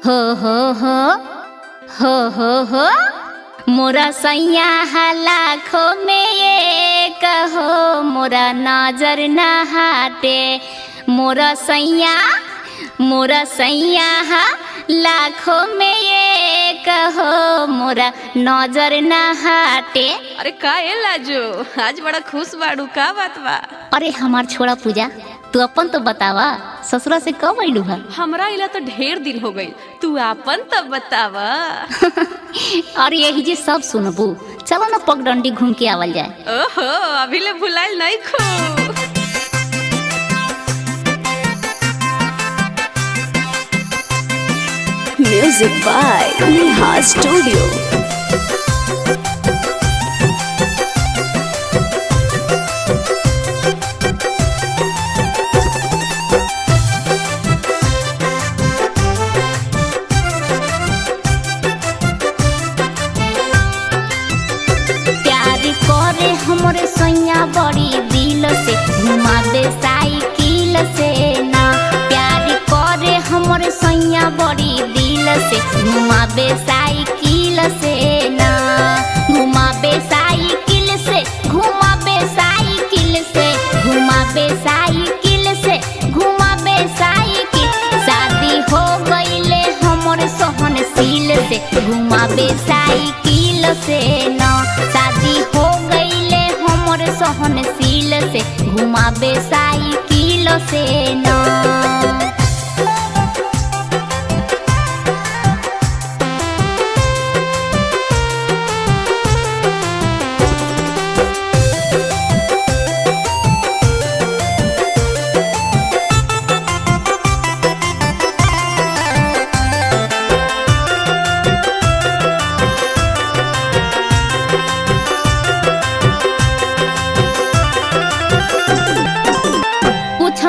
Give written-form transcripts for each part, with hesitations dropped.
हो हो हो हो हो हो मोरा सैया लाखों में एक हो, मोरा नजर न हटे। मोरा सैया लाखों में एक हो, मोरा नजर न हटे। अरे का ए लाजो, आज बड़ा खुश बाड़ू, का बात बा? अरे हमार छोड़ा पूजा, तू अपन तो बतावा, ससुरा से कब आइलू है? हमरा इला तो ढेर दिन हो गई, तू अपन तो बतावा। अरे यही जे सब सुनबू, चलो ना पगडंडी घूम के आवल जाए। ओहो, अभी ले भुलाइल नहीं खो। Music by Neha Studio. हमरे सैया बड़ी दिल से घुमावे साइकिल से ना, प्यार करे हमरे सैया बड़ी दिल से घुमावे साइकिल से ना, घुमावे साइकिल से, घुमावे साइकिल से, घुमावे साइकिल से, घुमावे साइकिल। शादी हो गईले हमरे सहनशील से घुमावे साइकिल से ना, शादी हो सहनशील से घुमावे साइकिल से ना।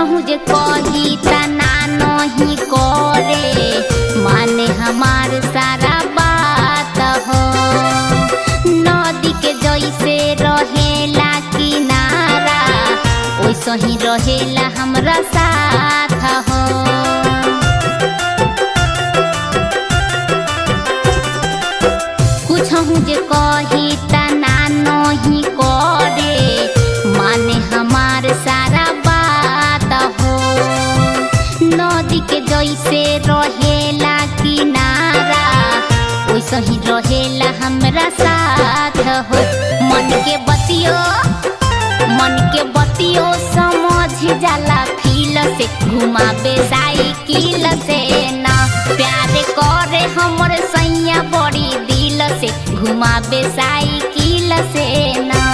मुझे कही तना नहीं करे, माने हमार सारा बात हो। नदी के जैसे रहेला किनारा, वैसे ही रहेला हमरा साथ हो। कुछ मुझे कही तना नहीं करे, माने हमार सारा नदी के जैसे रहेला किनारा, वैसे ही रहेला हमरा साथ हो। मन के बतियो समझ जाला फील से घुमावे साइकिल से ना, प्यार करे हमरे सैया बड़ी दिल से घुमावे साइकिल से ना।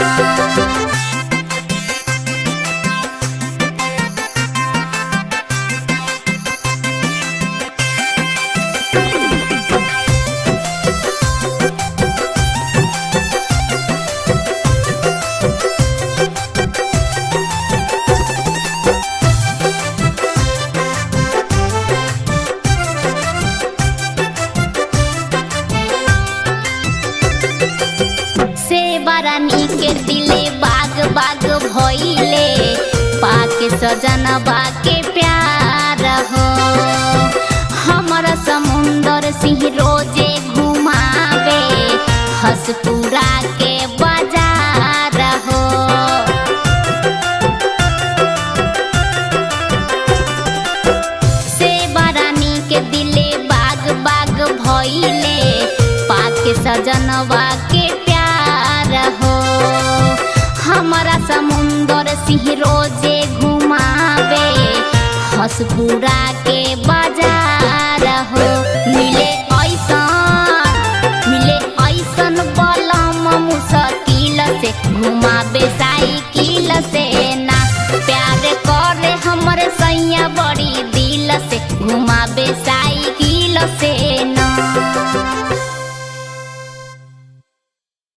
रानी के दिले बाग बाग भइले, पाके सजना बाके प्यार हो। हमारा समुंदर सिंह रोजे घुमावे हसपुरा के बाजार हो। सेवा रानी के दिले बाग बाग भइले, पाके सजनवा के हो। हमारा समुंदर सिंह रोजे घुमावे हसपुरा के बाजार